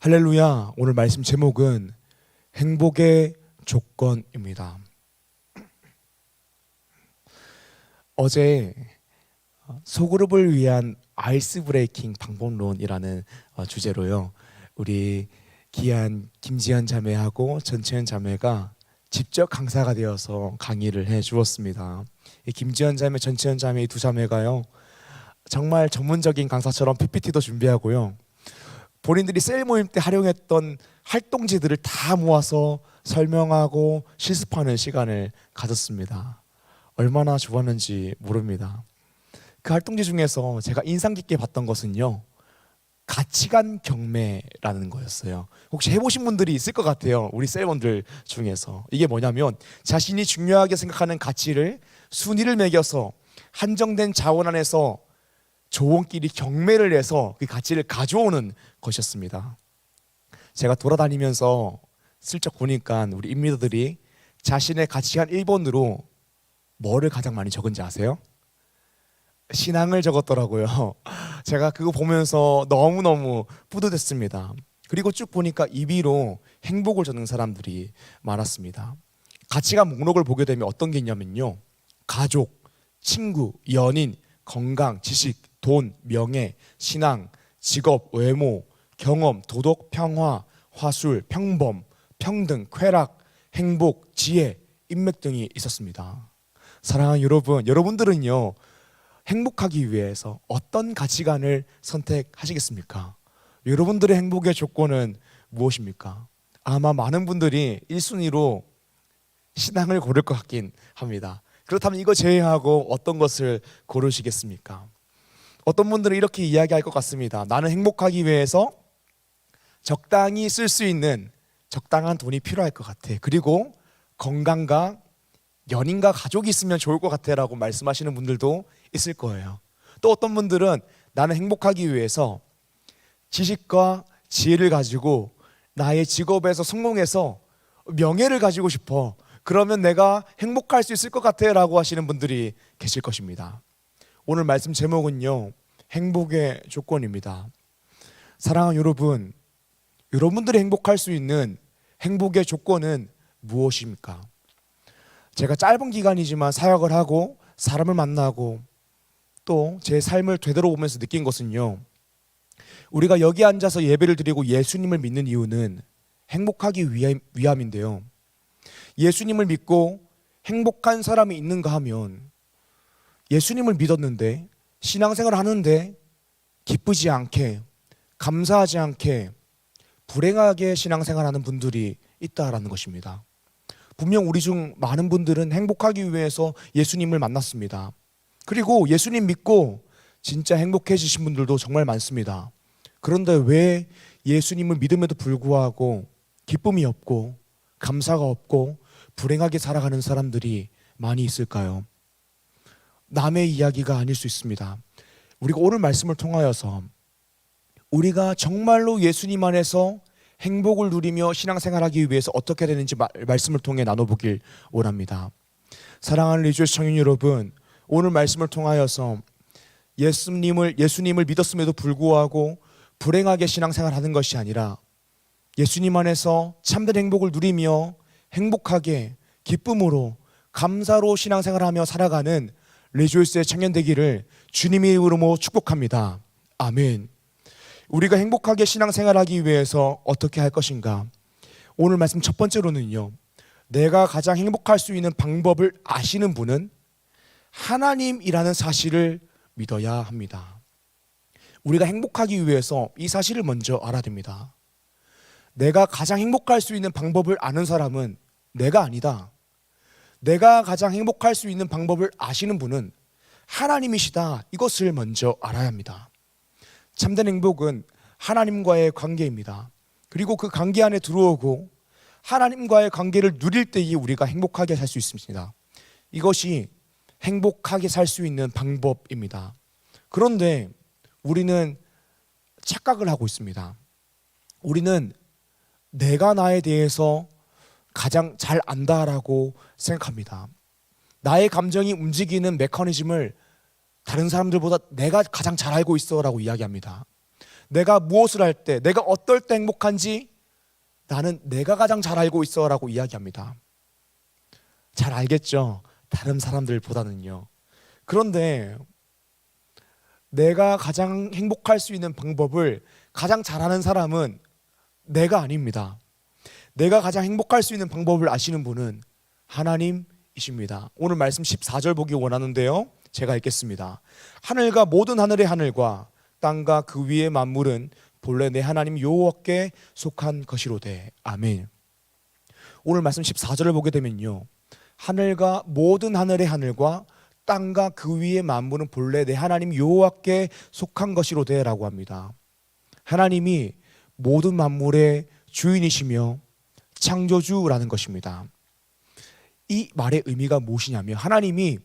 할렐루야. 오늘 말씀 제목은 행복의 조건입니다. 어제 소그룹을 위한 아이스 브레이킹 방법론이라는 주제로요, 우리 귀한 김지현 자매하고 전채연 자매가 직접 강사가 되어서 강의를 해 주었습니다. 이 김지현 자매, 전채연 자매 이 두 자매가요, 정말 전문적인 강사처럼 PPT도 준비하고요, 본인들이 셀 모임 때 활용했던 활동지들을 다 모아서 설명하고 실습하는 시간을 가졌습니다. 얼마나 좋았는지 모릅니다. 그 활동지 중에서 제가 인상 깊게 봤던 것은요, 가치관 경매라는 거였어요. 혹시 해보신 분들이 있을 것 같아요, 우리 셀원들 중에서. 이게 뭐냐면 자신이 중요하게 생각하는 가치를 순위를 매겨서 한정된 자원 안에서 조원끼리 경매를 해서 그 가치를 가져오는 것이었습니다. 제가 돌아다니면서 슬쩍 보니까 우리 인미더들이 자신의 가치관 1번으로 뭐를 가장 많이 적은지 아세요? 신앙을 적었더라고요. 제가 그거 보면서 너무너무 뿌듯했습니다. 그리고 쭉 보니까 2위로 행복을 적는 사람들이 많았습니다. 가치관 목록을 보게 되면 어떤 게 있냐면요, 가족, 친구, 연인, 건강, 지식, 돈, 명예, 신앙, 직업, 외모, 경험, 도덕, 평화, 화술, 평범, 평등, 쾌락, 행복, 지혜, 인맥 등이 있었습니다. 사랑하는 여러분, 여러분들은요, 행복하기 위해서 어떤 가치관을 선택하시겠습니까? 여러분들의 행복의 조건은 무엇입니까? 아마 많은 분들이 1순위로 신앙을 고를 것 같긴 합니다. 그렇다면 이거 제외하고 어떤 것을 고르시겠습니까? 어떤 분들은 이렇게 이야기할 것 같습니다. 나는 행복하기 위해서 적당히 쓸 수 있는 적당한 돈이 필요할 것 같아. 그리고 건강과 연인과 가족이 있으면 좋을 것 같아 라고 말씀하시는 분들도 있을 거예요. 또 어떤 분들은 나는 행복하기 위해서 지식과 지혜를 가지고 나의 직업에서 성공해서 명예를 가지고 싶어. 그러면 내가 행복할 수 있을 것 같아 라고 하시는 분들이 계실 것입니다. 오늘 말씀 제목은요, 행복의 조건입니다. 사랑하는 여러분, 여러분들이 행복할 수 있는 행복의 조건은 무엇입니까? 제가 짧은 기간이지만 사역을 하고 사람을 만나고 또 제 삶을 되돌아보면서 느낀 것은요, 우리가 여기 앉아서 예배를 드리고 예수님을 믿는 이유는 행복하기 위함인데요, 예수님을 믿고 행복한 사람이 있는가 하면 예수님을 믿었는데 신앙생활을 하는데 기쁘지 않게, 감사하지 않게, 불행하게 신앙생활하는 분들이 있다라는 것입니다. 분명 우리 중 많은 분들은 행복하기 위해서 예수님을 만났습니다. 그리고 예수님 믿고 진짜 행복해지신 분들도 정말 많습니다. 그런데 왜 예수님을 믿음에도 불구하고 기쁨이 없고 감사가 없고 불행하게 살아가는 사람들이 많이 있을까요? 남의 이야기가 아닐 수 있습니다. 우리가 오늘 말씀을 통하여서 우리가 정말로 예수님 안에서 행복을 누리며 신앙생활하기 위해서 어떻게 되는지 말씀을 통해 나눠보길 원합니다. 사랑하는 리조스 청년 여러분, 오늘 말씀을 통하여서 예수님을 믿었음에도 불구하고 불행하게 신앙생활하는 것이 아니라 예수님 안에서 참된 행복을 누리며 행복하게 기쁨으로 감사로 신앙생활하며 살아가는 리조이스의 청년 되기를 주님의 이름으로 축복합니다. 아멘. 우리가 행복하게 신앙생활하기 위해서 어떻게 할 것인가? 오늘 말씀 첫 번째로는요, 내가 가장 행복할 수 있는 방법을 아시는 분은 하나님이라는 사실을 믿어야 합니다. 우리가 행복하기 위해서 이 사실을 먼저 알아야 됩니다. 내가 가장 행복할 수 있는 방법을 아는 사람은 내가 아니다. 내가 가장 행복할 수 있는 방법을 아시는 분은 하나님이시다. 이것을 먼저 알아야 합니다. 참된 행복은 하나님과의 관계입니다. 그리고 그 관계 안에 들어오고 하나님과의 관계를 누릴 때에 우리가 행복하게 살 수 있습니다. 이것이 행복하게 살 수 있는 방법입니다. 그런데 우리는 착각을 하고 있습니다. 우리는 내가 나에 대해서 가장 잘 안다라고 생각합니다. 나의 감정이 움직이는 메커니즘을 다른 사람들보다 내가 가장 잘 알고 있어라고 이야기합니다. 내가 무엇을 할 때, 내가 어떨 때 행복한지 나는 내가 가장 잘 알고 있어 라고 이야기합니다. 잘 알겠죠? 다른 사람들보다는요. 그런데 내가 가장 행복할 수 있는 방법을 가장 잘하는 사람은 내가 아닙니다. 내가 가장 행복할 수 있는 방법을 아시는 분은 하나님이십니다. 오늘 말씀 14절 보기 원하는데요, 제가 읽겠습니다. 하늘과 모든 하늘의 하늘과 땅과 그 위의 만물은 본래 내 하나님 여호와께 속한 것이로되. 아멘. 오늘 말씀 14절을 보게 되면요, 하늘과 모든 하늘의 하늘과 땅과 그 위의 만물은 본래 내 하나님 여호와께 속한 것이로되 라고 합니다. 하나님이 모든 만물의 주인이시며 창조주라는 것입니다. 이 말의 의미가 무엇이냐면 하나님이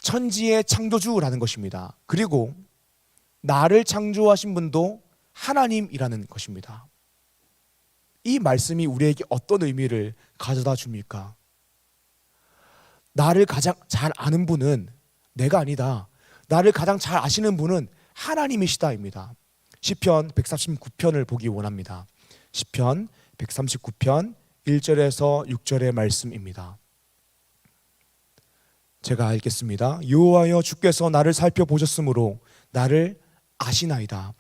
천지의 창조주라는 것입니다. 그리고 나를 창조하신 분도 하나님이라는 것입니다. 이 말씀이 우리에게 어떤 의미를 가져다 줍니까? 나를 가장 잘 아는 분은 내가 아니다. 나를 가장 잘 아시는 분은 하나님이시다입니다. 시편 139편을 보기 원합니다. 시편 139편 1절에서 6절의 말씀입니다. 제가 읽겠습니다. 여호와여, 주께서 나를 살펴보셨으므로 나를 아시나이다.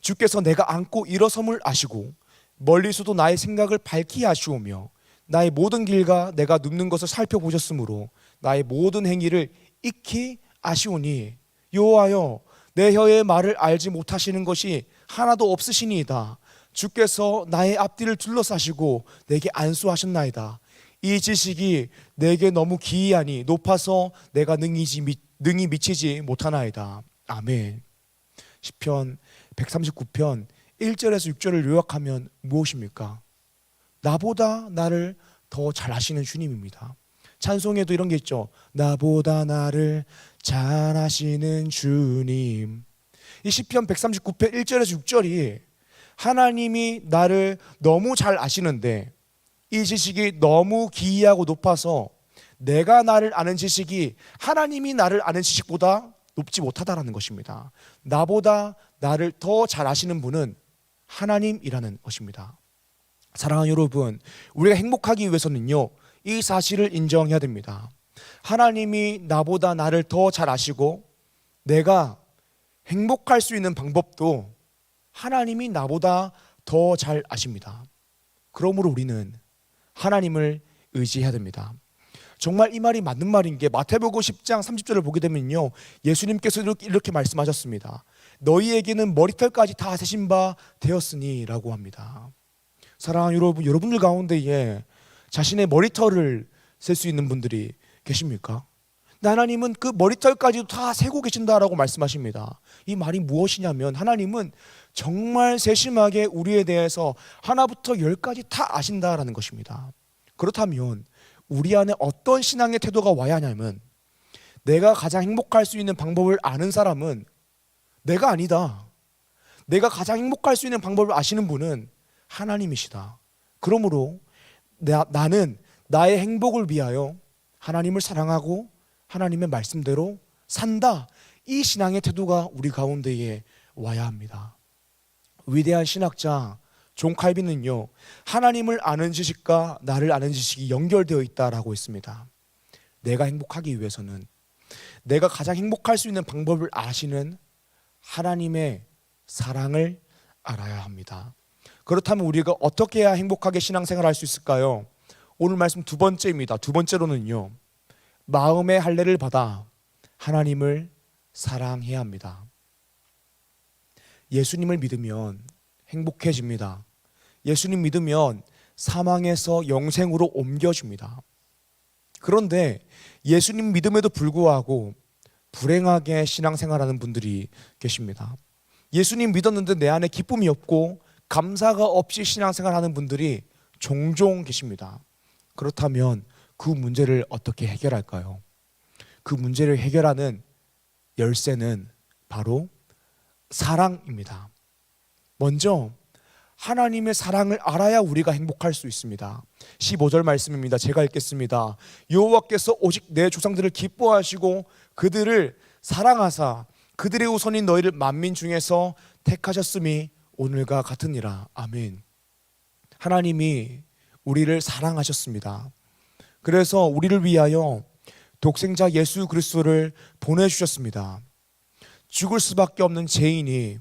주께서 내가 앉고 일어섬을 아시고 멀리서도 나의 생각을 밝히 아시오며 나의 모든 길과 내가 눕는 것을 살펴보셨으므로 나의 모든 행위를 익히 아시오니 여호와여, 내 혀의 말을 알지 못하시는 것이 하나도 없으시니이다. 주께서 나의 앞뒤를 둘러싸시고 내게 안수하셨나이다. 이 지식이 내게 너무 기이하니 높아서 내가 능히 미치지 못하나이다. 아멘. 시편 139편 1절에서 6절을 요약하면 무엇입니까? 나보다 나를 더 잘 아시는 주님입니다. 찬송에도 이런 게 있죠. 나보다 나를 잘 아시는 주님. 이 시편 139편 1절에서 6절이 하나님이 나를 너무 잘 아시는데 이 지식이 너무 기이하고 높아서 내가 나를 아는 지식이 하나님이 나를 아는 지식보다 높지 못하다라는 것입니다. 나보다 나를 더 잘 아시는 분은 하나님이라는 것입니다. 사랑하는 여러분, 우리가 행복하기 위해서는요, 이 사실을 인정해야 됩니다. 하나님이 나보다 나를 더 잘 아시고 내가 행복할 수 있는 방법도 하나님이 나보다 더 잘 아십니다. 그러므로 우리는 하나님을 의지해야 됩니다. 정말 이 말이 맞는 말인 게 마태복음 10장 30절을 보게 되면요, 예수님께서 이렇게 말씀하셨습니다. 너희에게는 머리털까지 다 세신 바 되었으니 라고 합니다. 사랑하는 여러분, 여러분들 가운데에 자신의 머리털을 셀 수 있는 분들이 계십니까? 하나님은 그 머리털까지도 다 세고 계신다라고 말씀하십니다. 이 말이 무엇이냐면 하나님은 정말 세심하게 우리에 대해서 하나부터 열까지 다 아신다라는 것입니다. 그렇다면 우리 안에 어떤 신앙의 태도가 와야 하냐면 내가 가장 행복할 수 있는 방법을 아는 사람은 내가 아니다. 내가 가장 행복할 수 있는 방법을 아시는 분은 하나님이시다. 그러므로 나는 나의 행복을 위하여 하나님을 사랑하고 하나님의 말씀대로 산다. 이 신앙의 태도가 우리 가운데에 와야 합니다. 위대한 신학자 존 칼빈은요, 하나님을 아는 지식과 나를 아는 지식이 연결되어 있다라고 했습니다. 내가 행복하기 위해서는 내가 가장 행복할 수 있는 방법을 아시는 하나님의 사랑을 알아야 합니다. 그렇다면 우리가 어떻게 해야 행복하게 신앙생활을 할 수 있을까요? 오늘 말씀 두 번째입니다. 두 번째로는요, 마음의 할례를 받아 하나님을 사랑해야 합니다. 예수님을 믿으면 행복해집니다. 예수님 믿으면 사망에서 영생으로 옮겨집니다. 그런데 예수님 믿음에도 불구하고 불행하게 신앙생활하는 분들이 계십니다. 예수님 믿었는데 내 안에 기쁨이 없고 감사가 없이 신앙생활하는 분들이 종종 계십니다. 그렇다면 그 문제를 어떻게 해결할까요? 그 문제를 해결하는 열쇠는 바로 사랑입니다. 먼저 하나님의 사랑을 알아야 우리가 행복할 수 있습니다. 15절 말씀입니다. 제가 읽겠습니다. 여호와께서 오직 내 조상들을 기뻐하시고 그들을 사랑하사 그들의 우선인 너희를 만민 중에서 택하셨음이 오늘과 같으니라. 아멘. 하나님이 우리를 사랑하셨습니다. 그래서 우리를 위하여 독생자 예수 그리스도를 보내주셨습니다. 죽을 수밖에 없는 죄인이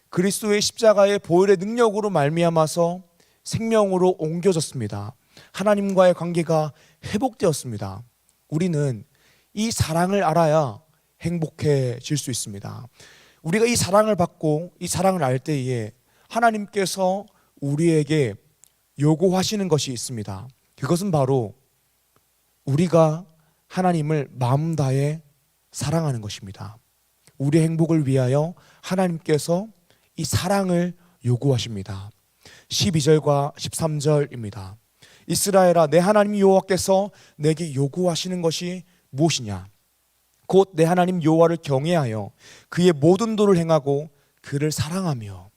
그리스도의 십자가의 보혈의 능력으로 말미암아서 생명으로 옮겨졌습니다. 하나님과의 관계가 회복되었습니다. 우리는 이 사랑을 알아야 행복해질 수 있습니다. 우리가 이 사랑을 받고 이 사랑을 알 때에 하나님께서 우리에게 요구하시는 것이 있습니다. 그것은 바로 우리가 하나님을 마음 다해 사랑하는 것입니다. 우리의 행복을 위하여 하나님께서 이 사랑을 요구하십니다. 12절과 13절입니다. 이스라엘아, 내 하나님 여호와께서 내게 요구하시는 것이 무엇이냐? 곧 내 하나님 여호와를 경외하여 그의 모든 도를 행하고 그를 사랑하며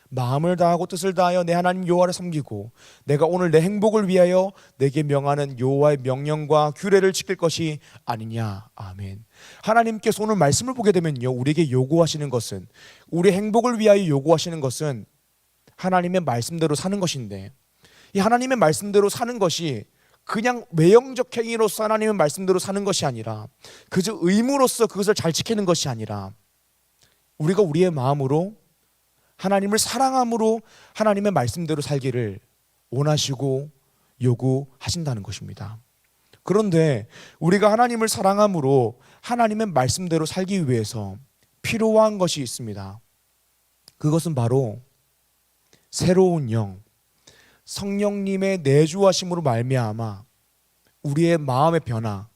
마음을 다하고 뜻을 다하여 내 하나님 여호와를 섬기고 내가 오늘 내 행복을 위하여 내게 명하는 여호와의 명령과 규례를 지킬 것이 아니냐. 아멘. 하나님께서 오늘 말씀을 보게 되면요, 우리에게 요구하시는 것은, 우리의 행복을 위하여 요구하시는 것은 하나님의 말씀대로 사는 것인데, 이 하나님의 말씀대로 사는 것이 그냥 외형적 행위로서 하나님의 말씀대로 사는 것이 아니라, 그저 의무로서 그것을 잘 지키는 것이 아니라, 우리가 우리의 마음으로 하나님을 사랑함으로 하나님의 말씀대로 살기를 원하시고 요구하신다는 것입니다. 그런데 우리가 하나님을 사랑함으로 하나님의 말씀대로 살기 위해서 필요한 것이 있습니다. 그것은 바로 새로운 영, 성령님의 내주하심으로 말미암아 우리의 마음의 변화,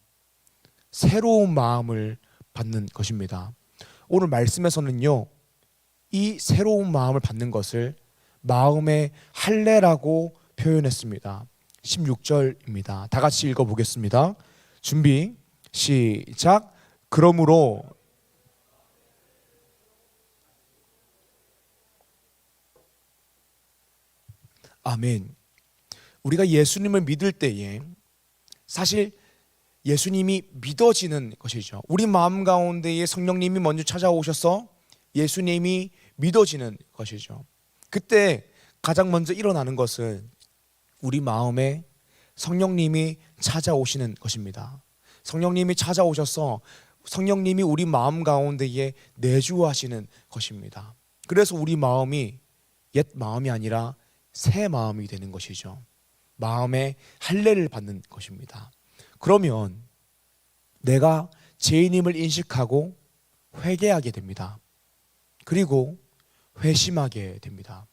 새로운 마음을 받는 것입니다. 오늘 말씀에서는요, 이 새로운 마음을 받는 것을 마음의 할례라고 표현했습니다. 16절입니다. 다 같이 읽어보겠습니다. 준비, 시작. 그러므로 아멘. 우리가 예수님을 믿을 때에 사실 예수님이 믿어지는 것이죠. 우리 마음 가운데에 성령님이 먼저 찾아오셔서 예수님이 믿어지는 것이죠. 그때 가장 먼저 일어나는 것은 우리 마음에 성령님이 찾아오시는 것입니다. 성령님이 찾아오셔서 성령님이 우리 마음 가운데에 내주하시는 것입니다. 그래서 우리 마음이 옛 마음이 아니라 새 마음이 되는 것이죠. 마음의 할례를 받는 것입니다. 그러면 내가 죄인임을 인식하고 회개하게 됩니다. 그리고 회심하게 됩니다.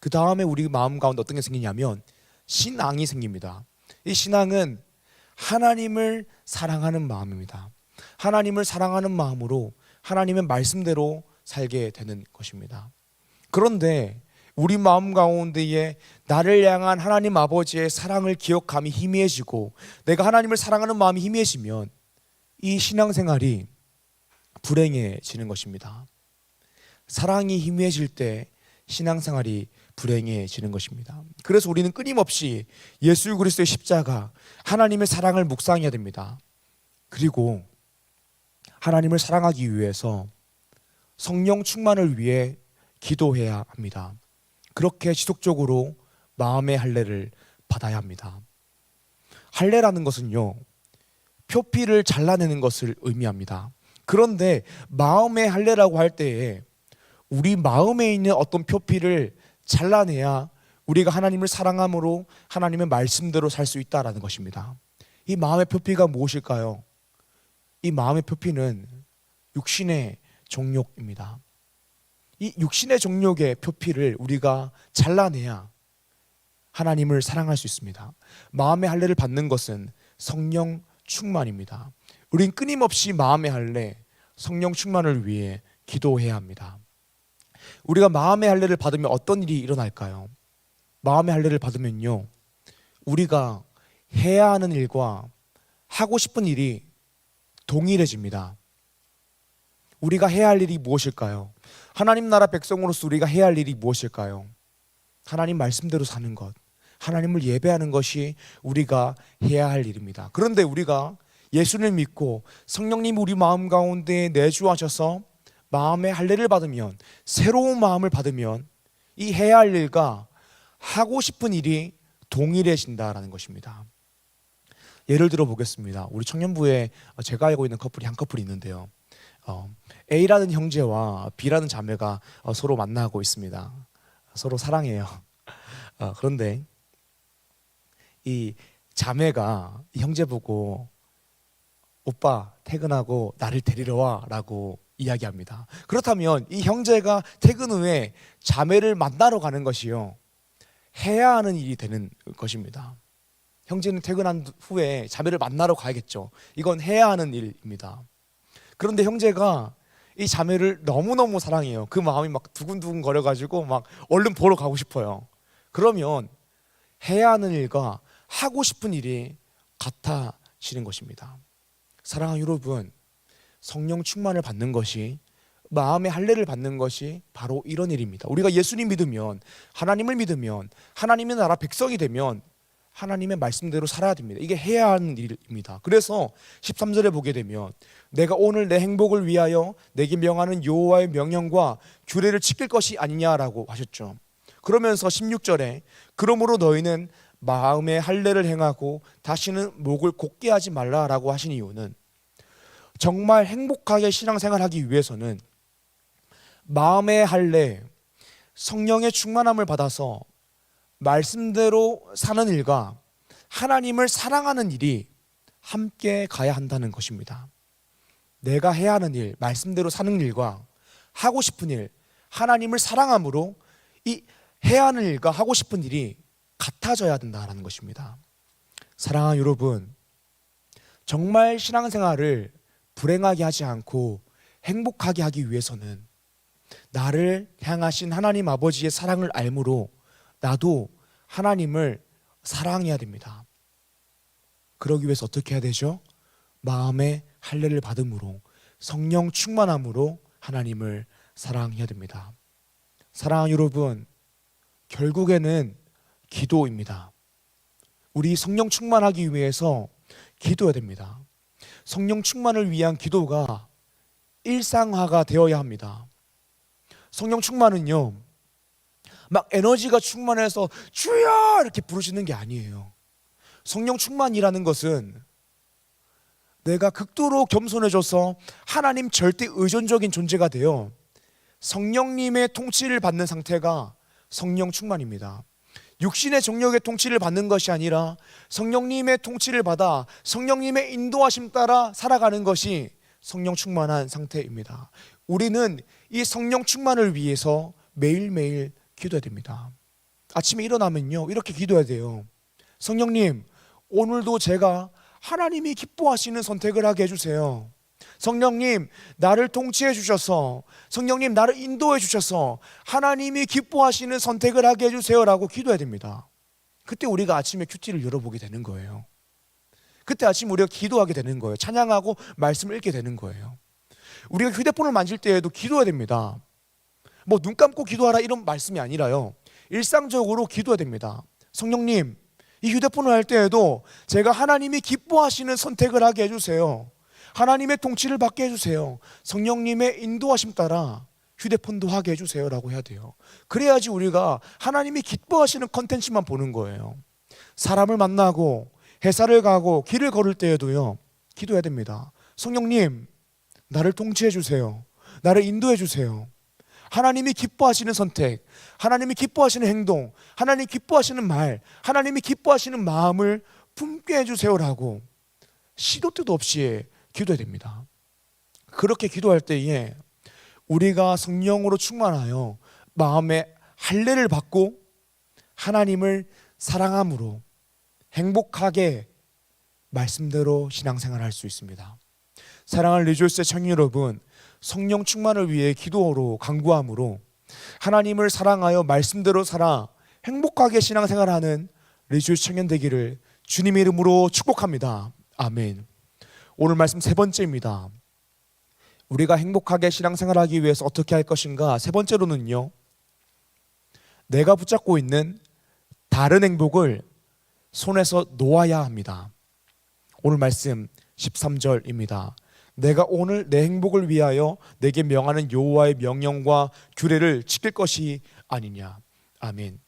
그 다음에 우리 마음 가운데 어떤 게 생기냐면 신앙이 생깁니다. 이 신앙은 하나님을 사랑하는 마음입니다. 하나님을 사랑하는 마음으로 하나님의 말씀대로 살게 되는 것입니다. 그런데 우리 마음 가운데에 나를 향한 하나님 아버지의 사랑을 기억함이 희미해지고 내가 하나님을 사랑하는 마음이 희미해지면 이 신앙생활이 불행해지는 것입니다. 사랑이 희미해질 때 신앙생활이 불행해지는 것입니다. 그래서 우리는 끊임없이 예수 그리스도의 십자가, 하나님의 사랑을 묵상해야 됩니다. 그리고 하나님을 사랑하기 위해서 성령 충만을 위해 기도해야 합니다. 그렇게 지속적으로 마음의 할례를 받아야 합니다. 할례라는 것은요, 표피를 잘라내는 것을 의미합니다. 그런데 마음의 할례라고 할 때에 우리 마음에 있는 어떤 표피를 잘라내야 우리가 하나님을 사랑함으로 하나님의 말씀대로 살 수 있다라는 것입니다. 이 마음의 표피가 무엇일까요? 이 마음의 표피는 육신의 정욕입니다. 이 육신의 정욕의 표피를 우리가 잘라내야 하나님을 사랑할 수 있습니다. 마음의 할례를 받는 것은 성령 충만입니다. 우린 끊임없이 마음의 할례, 성령 충만을 위해 기도해야 합니다. 우리가 마음의 할례를 받으면 어떤 일이 일어날까요? 마음의 할례를 받으면요, 우리가 해야 하는 일과 하고 싶은 일이 동일해집니다. 우리가 해야 할 일이 무엇일까요? 하나님 나라 백성으로서 우리가 해야 할 일이 무엇일까요? 하나님 말씀대로 사는 것, 하나님을 예배하는 것이 우리가 해야 할 일입니다. 그런데 우리가 예수를 믿고 성령님이 우리 마음 가운데 내주하셔서 마음의 할례를 받으면, 새로운 마음을 받으면 이 해야 할 일과 하고 싶은 일이 동일해진다라는 것입니다. 예를 들어 보겠습니다. 우리 청년부에 제가 알고 있는 커플이 한 커플이 있는데요. A라는 형제와 B라는 자매가 서로 만나고 있습니다. 서로 사랑해요. 그런데 이 자매가 이 형제 보고 오빠 퇴근하고 나를 데리러 와 라고 이야기합니다. 그렇다면 이 형제가 퇴근 후에 자매를 만나러 가는 것이요, 해야 하는 일이 되는 것입니다. 형제는 퇴근한 후에 자매를 만나러 가야겠죠. 이건 해야 하는 일입니다. 그런데 형제가 이 자매를 너무너무 사랑해요. 그 마음이 막 두근두근 거려가지고 막 얼른 보러 가고 싶어요. 그러면 해야 하는 일과 하고 싶은 일이 같아지는 것입니다. 사랑하는 여러분, 성령 충만을 받는 것이, 마음의 할례를 받는 것이 바로 이런 일입니다. 우리가 예수님 믿으면, 하나님을 믿으면, 하나님의 나라 백성이 되면 하나님의 말씀대로 살아야 됩니다. 이게 해야 하는 일입니다. 그래서 13절에 보게 되면 내가 오늘 내 행복을 위하여 내게 명하는 여호와의 명령과 규례를 지킬 것이 아니냐라고 하셨죠. 그러면서 16절에 그러므로 너희는 마음의 할례를 행하고 다시는 목을 곧게 하지 말라라고 하신 이유는, 정말 행복하게 신앙생활하기 위해서는 마음의 할례, 성령의 충만함을 받아서 말씀대로 사는 일과 하나님을 사랑하는 일이 함께 가야 한다는 것입니다. 내가 해야 하는 일, 말씀대로 사는 일과 하고 싶은 일, 하나님을 사랑함으로 이 해야 하는 일과 하고 싶은 일이 같아져야 된다는 것입니다. 사랑하는 여러분, 정말 신앙생활을 불행하게 하지 않고 행복하게 하기 위해서는 나를 향하신 하나님 아버지의 사랑을 알므로 나도 하나님을 사랑해야 됩니다. 그러기 위해서 어떻게 해야 되죠? 마음의 할례를 받음으로, 성령 충만함으로 하나님을 사랑해야 됩니다. 사랑하는 여러분, 결국에는 기도입니다. 우리 성령 충만하기 위해서 기도해야 됩니다. 성령 충만을 위한 기도가 일상화가 되어야 합니다. 성령 충만은요, 막 에너지가 충만해서 주여 이렇게 부르시는 게 아니에요. 성령 충만이라는 것은 내가 극도로 겸손해져서 하나님 절대 의존적인 존재가 되어 성령님의 통치를 받는 상태가 성령 충만입니다. 육신의 정력의 통치를 받는 것이 아니라 성령님의 통치를 받아 성령님의 인도하심 따라 살아가는 것이 성령 충만한 상태입니다. 우리는 이 성령 충만을 위해서 매일매일 기도해야 됩니다. 아침에 일어나면요, 이렇게 기도해야 돼요. 성령님, 오늘도 제가 하나님이 기뻐하시는 선택을 하게 해주세요. 성령님, 나를 통치해 주셔서, 성령님, 나를 인도해 주셔서 하나님이 기뻐하시는 선택을 하게 해주세요 라고 기도해야 됩니다. 그때 우리가 아침에 큐티를 열어보게 되는 거예요. 그때 아침 우리가 기도하게 되는 거예요. 찬양하고 말씀을 읽게 되는 거예요. 우리가 휴대폰을 만질 때에도 기도해야 됩니다. 뭐 눈 감고 기도하라 이런 말씀이 아니라요, 일상적으로 기도해야 됩니다. 성령님, 이 휴대폰을 할 때에도 제가 하나님이 기뻐하시는 선택을 하게 해주세요. 하나님의 통치를 받게 해주세요. 성령님의 인도하심 따라 휴대폰도 하게 해주세요 라고 해야 돼요. 그래야지 우리가 하나님이 기뻐하시는 컨텐츠만 보는 거예요. 사람을 만나고 회사를 가고 길을 걸을 때에도요, 기도해야 됩니다. 성령님, 나를 통치해 주세요. 나를 인도해 주세요. 하나님이 기뻐하시는 선택, 하나님이 기뻐하시는 행동, 하나님이 기뻐하시는 말, 하나님이 기뻐하시는 마음을 품게 해주세요라고 시도 때도 없이 기도해야 됩니다. 그렇게 기도할 때에 우리가 성령으로 충만하여 마음의 할례를 받고 하나님을 사랑함으로 행복하게 말씀대로 신앙생활을 할 수 있습니다. 사랑하는 리조스의 청년 여러분, 성령 충만을 위해 기도로 간구함으로 하나님을 사랑하여 말씀대로 살아 행복하게 신앙생활하는 리조스 청년 되기를 주님의 이름으로 축복합니다. 아멘. 오늘 말씀 세 번째입니다. 우리가 행복하게 신앙생활하기 위해서 어떻게 할 것인가? 세 번째로는요, 내가 붙잡고 있는 다른 행복을 손에서 놓아야 합니다. 오늘 말씀 13절입니다. 내가 오늘 내 행복을 위하여 내게 명하는 여호와의 명령과 규례를 지킬 것이 아니냐. 아멘.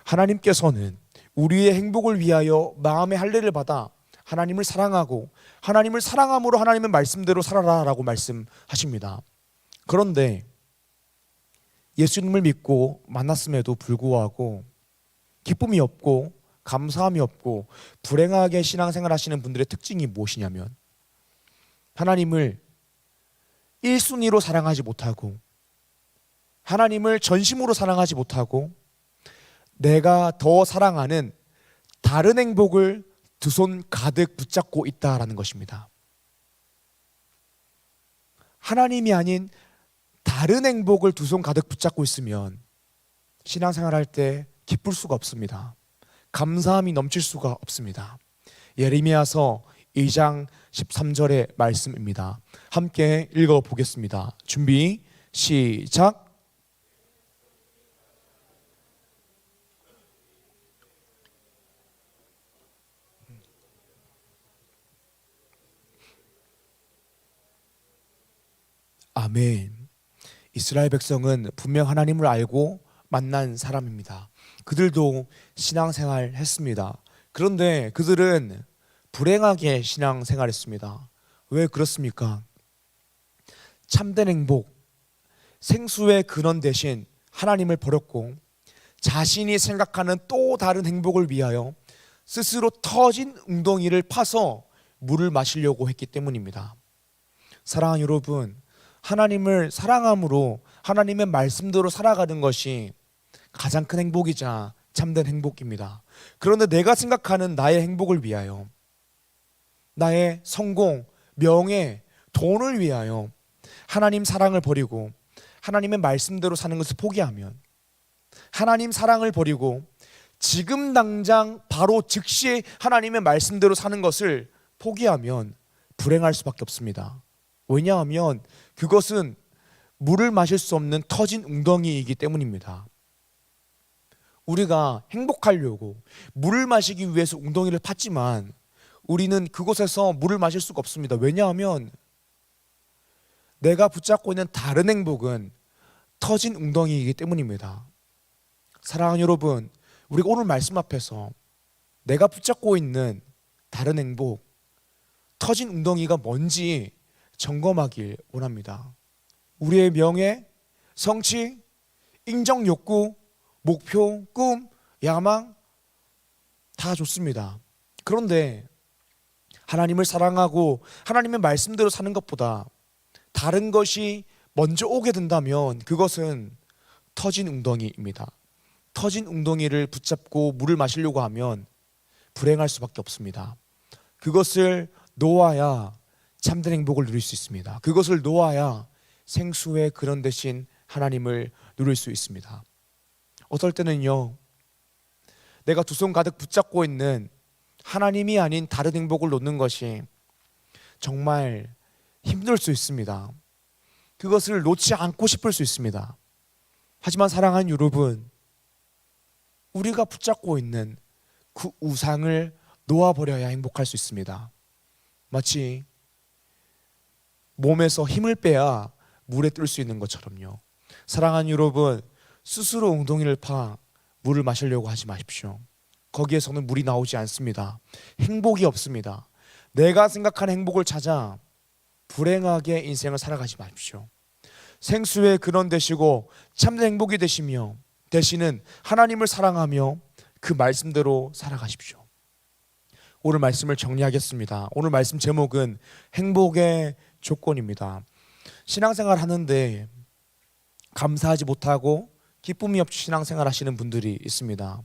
하나님께서는 우리의 행복을 위하여 마음의 할례를 받아 하나님을 사랑하고 하나님을 사랑함으로 하나님의 말씀대로 살아라라고 말씀하십니다. 그런데 예수님을 믿고 만났음에도 불구하고 기쁨이 없고 감사함이 없고 불행하게 신앙생활 하시는 분들의 특징이 무엇이냐면, 하나님을 1순위로 사랑하지 못하고 하나님을 전심으로 사랑하지 못하고 내가 더 사랑하는 다른 행복을 두 손 가득 붙잡고 있다라는 것입니다. 하나님이 아닌 다른 행복을 두 손 가득 붙잡고 있으면 신앙생활 할 때 기쁠 수가 없습니다. 감사함이 넘칠 수가 없습니다. 예레미야서 2장 13절의 말씀입니다. 함께 읽어보겠습니다. 준비 시작. 아멘. 이스라엘 백성은 분명 하나님을 알고 만난 사람입니다. 그들도 신앙생활 했습니다. 그런데 그들은 불행하게 신앙생활했습니다. 왜 그렇습니까? 참된 행복, 생수의 근원 대신 하나님을 버렸고 자신이 생각하는 또 다른 행복을 위하여 스스로 터진 웅덩이를 파서 물을 마시려고 했기 때문입니다. 사랑하는 여러분, 하나님을 사랑함으로 하나님의 말씀대로 살아가는 것이 가장 큰 행복이자 참된 행복입니다. 그런데 내가 생각하는 나의 행복을 위하여, 나의 성공, 명예, 돈을 위하여 하나님 사랑을 버리고 하나님의 말씀대로 사는 것을 포기하면, 하나님 사랑을 버리고 지금 당장 바로 즉시 하나님의 말씀대로 사는 것을 포기하면 불행할 수밖에 없습니다. 왜냐하면 그것은 물을 마실 수 없는 터진 웅덩이이기 때문입니다. 우리가 행복하려고 물을 마시기 위해서 웅덩이를 팠지만 우리는 그곳에서 물을 마실 수가 없습니다. 왜냐하면 내가 붙잡고 있는 다른 행복은 터진 웅덩이이기 때문입니다. 사랑하는 여러분, 우리가 오늘 말씀 앞에서 내가 붙잡고 있는 다른 행복, 터진 웅덩이가 뭔지 점검하길 원합니다. 우리의 명예, 성취, 인정 욕구, 목표, 꿈, 야망 다 좋습니다. 그런데 하나님을 사랑하고 하나님의 말씀대로 사는 것보다 다른 것이 먼저 오게 된다면 그것은 터진 웅덩이입니다. 터진 웅덩이를 붙잡고 물을 마시려고 하면 불행할 수밖에 없습니다. 그것을 놓아야 참된 행복을 누릴 수 있습니다. 그것을 놓아야 생수의 근원 대신 하나님을 누릴 수 있습니다. 어떨 때는요, 내가 두 손 가득 붙잡고 있는 하나님이 아닌 다른 행복을 놓는 것이 정말 힘들 수 있습니다. 그것을 놓지 않고 싶을 수 있습니다. 하지만 사랑하는 여러분, 우리가 붙잡고 있는 그 우상을 놓아버려야 행복할 수 있습니다. 마치 몸에서 힘을 빼야 물에 뜰 수 있는 것처럼요. 사랑하는 여러분, 스스로 웅덩이를 파 물을 마시려고 하지 마십시오. 거기에서는 물이 나오지 않습니다. 행복이 없습니다. 내가 생각하는 행복을 찾아 불행하게 인생을 살아가지 마십시오. 생수의 근원 되시고 참된 행복이 되시며 대신은 하나님을 사랑하며 그 말씀대로 살아가십시오. 오늘 말씀을 정리하겠습니다. 오늘 말씀 제목은 행복의 조건입니다. 신앙생활 하는데 감사하지 못하고 기쁨이 없이 신앙생활 하시는 분들이 있습니다.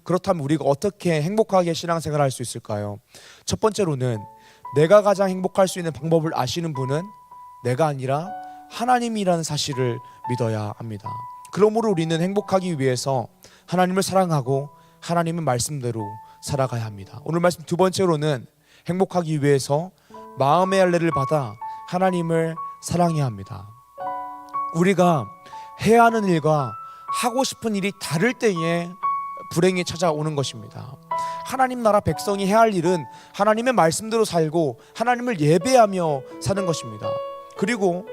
그렇다면 우리가 어떻게 행복하게 신앙생활 할 수 있을까요? 첫 번째로는 내가 가장 행복할 수 있는 방법을 아시는 분은 내가 아니라 하나님이라는 사실을 믿어야 합니다. 그러므로 우리는 행복하기 위해서 하나님을 사랑하고 하나님의 말씀대로 살아가야 합니다. 오늘 말씀 두 번째로는 행복하기 위해서 마음의 할례를 받아 하나님을 사랑해야 합니다. 우리가 해야 하는 일과 하고 싶은 일이 다를 때에 불행이 찾아오는 것입니다. 하나님 나라 백성이 해야 할 일은 하나님의 말씀대로 살고 하나님을 예배하며 사는 것입니다. 그리고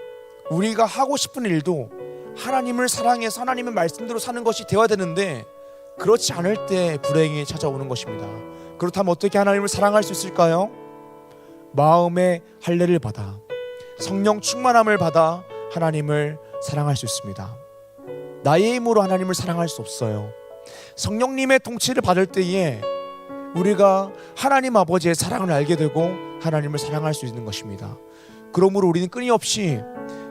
우리가 하고 싶은 일도 하나님을 사랑해서 하나님의 말씀대로 사는 것이 되어야 되는데, 그렇지 않을 때 불행이 찾아오는 것입니다. 그렇다면 어떻게 하나님을 사랑할 수 있을까요? 마음의 할례를 받아 성령 충만함을 받아 하나님을 사랑할 수 있습니다. 나의 힘으로 하나님을 사랑할 수 없어요. 성령님의 통치를 받을 때에 우리가 하나님 아버지의 사랑을 알게 되고 하나님을 사랑할 수 있는 것입니다. 그러므로 우리는 끊임없이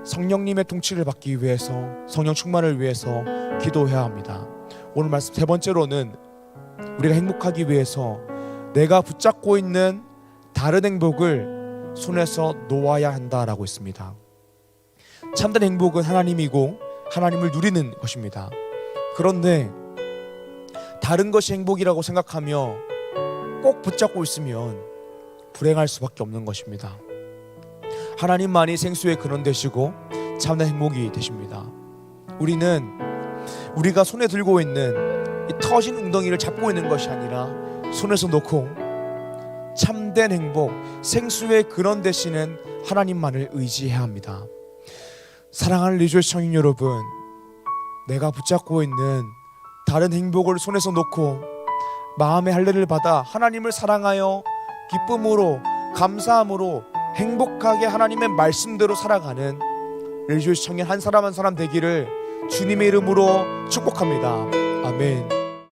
성령님의 통치를 받기 위해서, 성령 충만을 위해서 기도해야 합니다. 오늘 말씀 세 번째로는 우리가 행복하기 위해서 내가 붙잡고 있는 다른 행복을 손에서 놓아야 한다라고 했습니다. 참된 행복은 하나님이고 하나님을 누리는 것입니다. 그런데 다른 것이 행복이라고 생각하며 꼭 붙잡고 있으면 불행할 수밖에 없는 것입니다. 하나님만이 생수의 근원 되시고 참된 행복이 되십니다. 우리는 우리가 손에 들고 있는 이 터진 웅덩이를 잡고 있는 것이 아니라 손에서 놓고 참된 행복, 생수의 근원 되시는 하나님만을 의지해야 합니다. 사랑하는 리조스 청인 여러분, 내가 붙잡고 있는 다른 행복을 손에서 놓고 마음의 할례를 받아 하나님을 사랑하여 기쁨으로, 감사함으로 행복하게 하나님의 말씀대로 살아가는 리조스 청인 한 사람 한 사람 되기를 주님의 이름으로 축복합니다. 아멘.